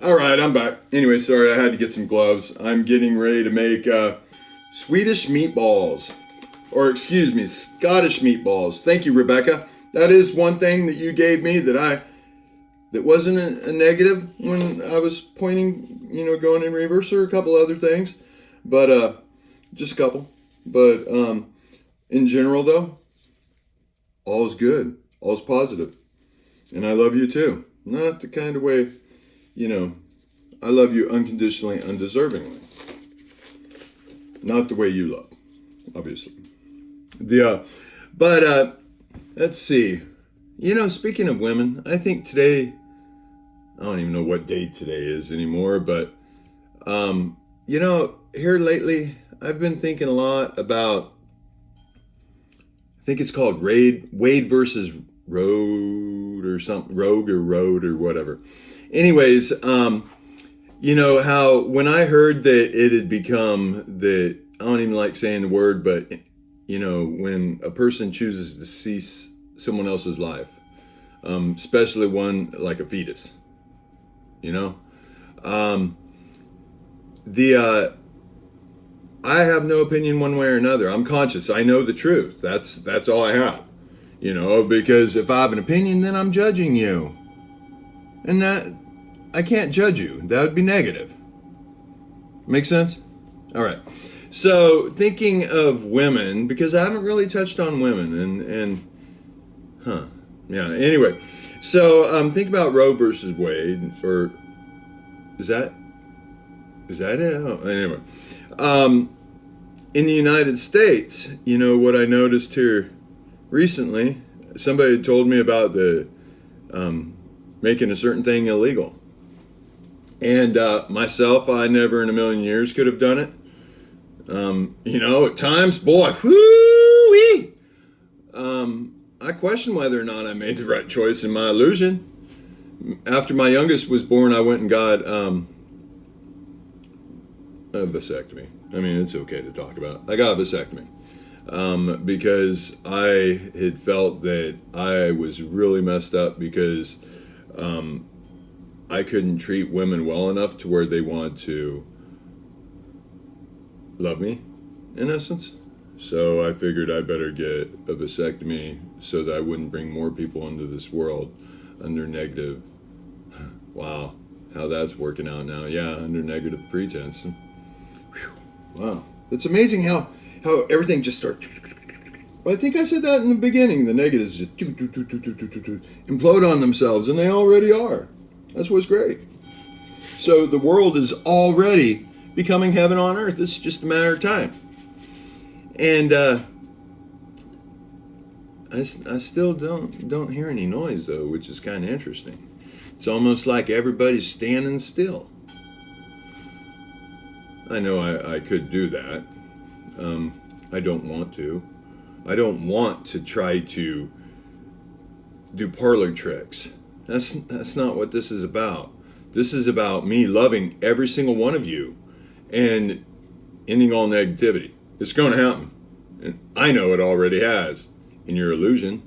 All right, I'm back. Anyway, sorry, I had to get some gloves. I'm getting ready to make Swedish meatballs. Or, excuse me, Scottish meatballs. Thank you, Rebecca. That is one thing that you gave me that wasn't a negative when I was pointing, going in reverse, or a couple other things. But, just a couple. But, in general, though, all's good. All's positive. And I love you, too. Not the kind of way... I love you unconditionally, undeservingly. Not the way you love, obviously. But let's see. Speaking of women, I think today, I don't even know what day today is anymore, but, here lately, I've been thinking a lot about, I think it's called Wade versus Road or something, Rogue or Road or whatever. Anyways, how when I heard that it had become that, I don't even like saying the word, but, when a person chooses to cease someone else's life, especially one like a fetus, I have no opinion one way or another. I'm conscious. I know the truth. That's all I have, because if I have an opinion, then I'm judging you. And that, I can't judge you. That would be negative. Make sense? All right. So thinking of women, because I haven't really touched on women anyway. So think about Roe versus Wade, or is that it? Oh, anyway. In the United States, what I noticed here recently, somebody told me about the making a certain thing illegal. And myself, I never in a million years could have done it. At times, boy, whoo-wee! I question whether or not I made the right choice in my illusion. After my youngest was born, I went and got a vasectomy. I mean, it's okay to talk about. I got a vasectomy. Because I had felt that I was really messed up because I couldn't treat women well enough to where they wanted to love me, in essence. So I figured I better get a vasectomy so that I wouldn't bring more people into this world under negative. Wow, how that's working out now. Yeah, under negative pretense. Whew, wow, it's amazing how everything just starts. Well, I think I said that in the beginning. The negatives just implode on themselves, and they already are. That's what's great. So the world is already becoming heaven on earth. It's just a matter of time. And I still don't hear any noise, though, which is kind of interesting. It's almost like everybody's standing still. I know I could do that. I don't want to. I don't want to try to do parlor tricks. That's not what this is about. This is about me loving every single one of you and ending all negativity. It's going to happen. And I know it already has in your illusion.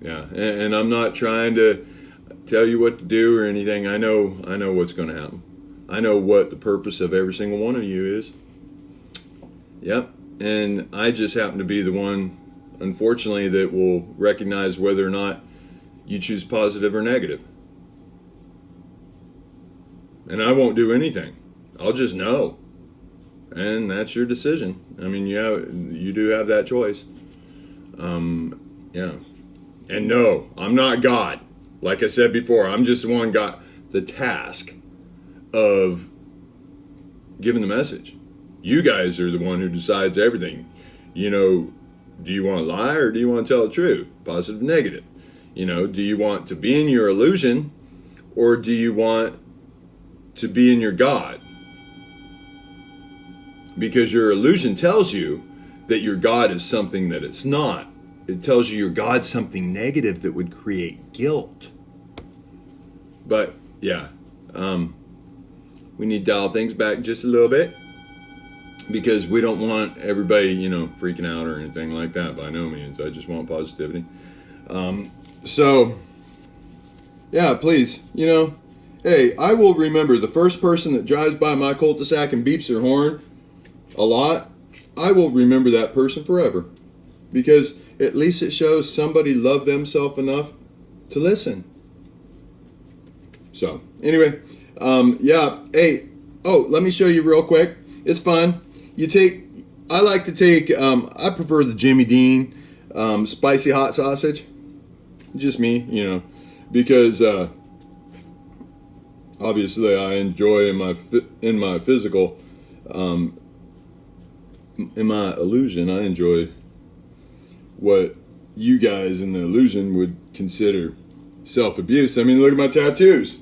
Yeah, and I'm not trying to tell you what to do or anything. I know what's going to happen. I know what the purpose of every single one of you is. Yep, and I just happen to be the one, unfortunately, that will recognize whether or not you choose positive or negative. And I won't do anything. I'll just know. And that's your decision. I mean, you do have that choice. Yeah. And no, I'm not God. Like I said before, I'm just the one got the task of giving the message. You guys are the one who decides everything. Do you want to lie or do you want to tell the truth? Positive, negative. Do you want to be in your illusion or do you want to be in your God? Because your illusion tells you that your God is something that it's not. It tells you your God's something negative that would create guilt. But yeah, we need to dial things back just a little bit because we don't want everybody, freaking out or anything like that by no means. I just want positivity. So Yeah, please. Hey, I will remember the first person that drives by my cul-de-sac and beeps their horn a lot. I will remember that person forever, because at least it shows somebody loved themselves enough to listen. So anyway, yeah. Hey, let me show you real quick. It's fun. I like to take. I prefer the Jimmy Dean spicy hot sausage. Just me, because obviously I enjoy in my physical, in my illusion, I enjoy what you guys in the illusion would consider self-abuse. I mean, look at my tattoos.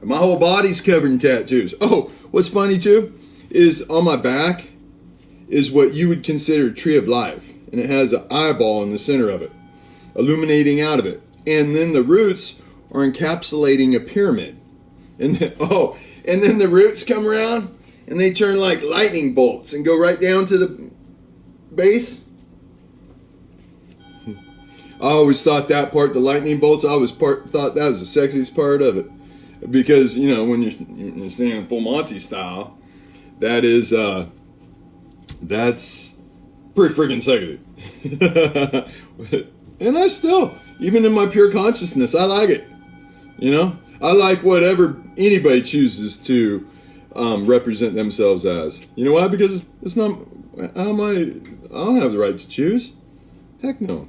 My whole body's covered in tattoos. Oh, what's funny too is on my back is what you would consider tree of life, and it has an eyeball in the center of it, illuminating out of it, and then the roots are encapsulating a pyramid, and then the roots come around and they turn like lightning bolts and go right down to the base. I always thought that part, the lightning bolts, thought that was the sexiest part of it, because when you're standing full Monty style, that's pretty freaking sexy. And I still, even in my pure consciousness, I like it. I like whatever anybody chooses to represent themselves as. You know why? Because it's not. I don't have the right to choose. Heck no.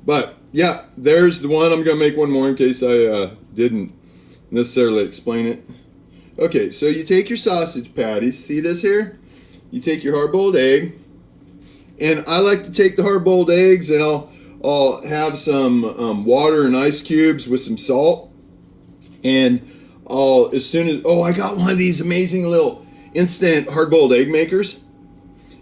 But yeah, there's the one. I'm gonna make one more in case I didn't necessarily explain it. Okay, so you take your sausage patties. See this here? You take your hard-boiled egg, and I like to take the hard-boiled eggs, and I'll have some water and ice cubes with some salt, and I got one of these amazing little instant hard-boiled egg makers.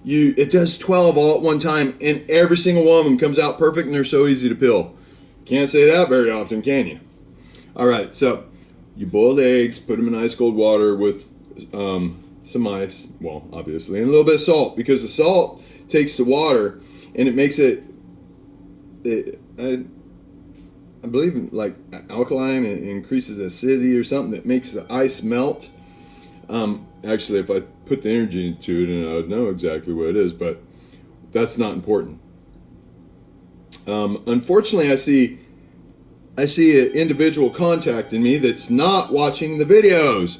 It does 12 all at one time, and every single one of them comes out perfect, and they're so easy to peel. Can't say that very often, can you? All right, so you boiled eggs, put them in ice cold water with some ice, well, obviously, and a little bit of salt, because the salt takes the water and it makes it I believe like alkaline, and increases acidity or something that makes the ice melt. Actually, if I put the energy into it, and I would know exactly what it is, but that's not important. Unfortunately, I see an individual contacting me that's not watching the videos,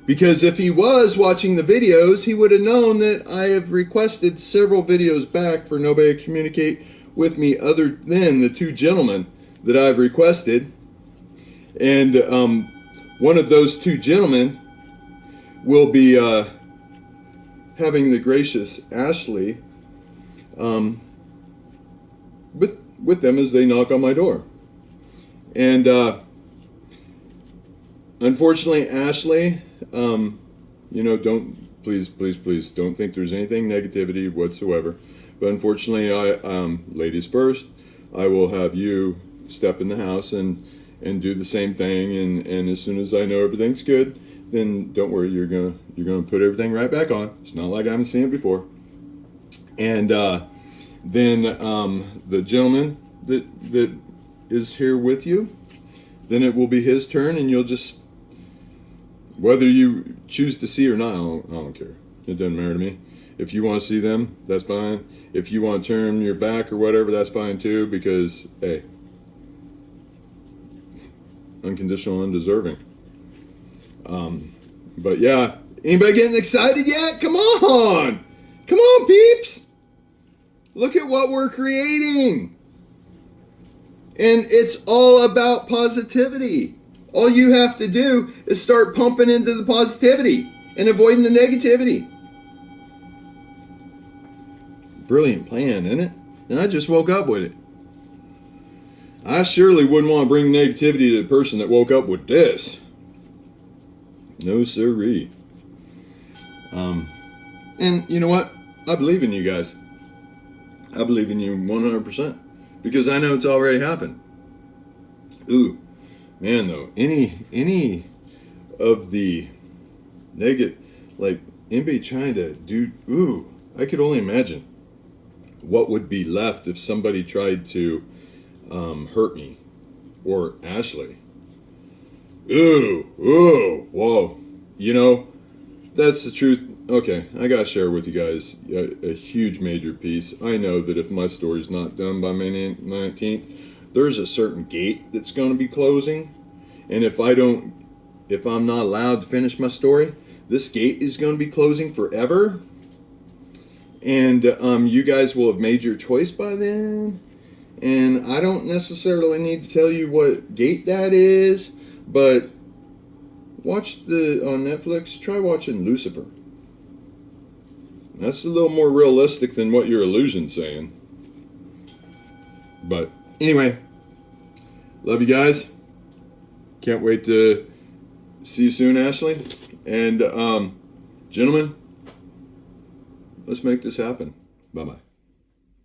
because if he was watching the videos, he would have known that I have requested several videos back for nobody to communicate with me other than the two gentlemen that I've requested. And one of those two gentlemen will be having the gracious Ashley with them as they knock on my door. And unfortunately, Ashley, don't please don't think there's anything negativity whatsoever. But unfortunately, ladies first, I will have you step in the house and do the same thing. And as soon as I know everything's good, then don't worry, you're gonna put everything right back on. It's not like I haven't seen it before. And then the gentleman that is here with you, then it will be his turn, and you'll just, whether you choose to see or not, I don't care. It doesn't matter to me. If you want to see them, that's fine. If you want to turn your back or whatever, that's fine too, because, hey, unconditional, undeserving. But yeah, anybody getting excited yet? Come on, peeps. Look at what we're creating. And it's all about positivity. All you have to do is start pumping into the positivity and avoiding the negativity. Brilliant plan, isn't it? And I just woke up with it. I surely wouldn't want to bring negativity to the person that woke up with this. No siree. And you know what? I believe in you guys. I believe in you 100%. Because I know it's already happened. Ooh, man, though, any of the negative, like anybody trying to do, I could only imagine what would be left if somebody tried to hurt me or Ashley. Whoa. You know, that's the truth. Okay, I gotta share with you guys a huge major piece. I know that if my story's not done by May 19th, there's a certain gate that's going to be closing. And if I'm not allowed to finish my story, this gate is going to be closing forever. And you guys will have made your choice by then. And I don't necessarily need to tell you what gate that is, but watch on Netflix, try watching Lucifer. That's a little more realistic than what your illusion's saying. But anyway, love you guys. Can't wait to see you soon, Ashley. And gentlemen, let's make this happen. Bye-bye.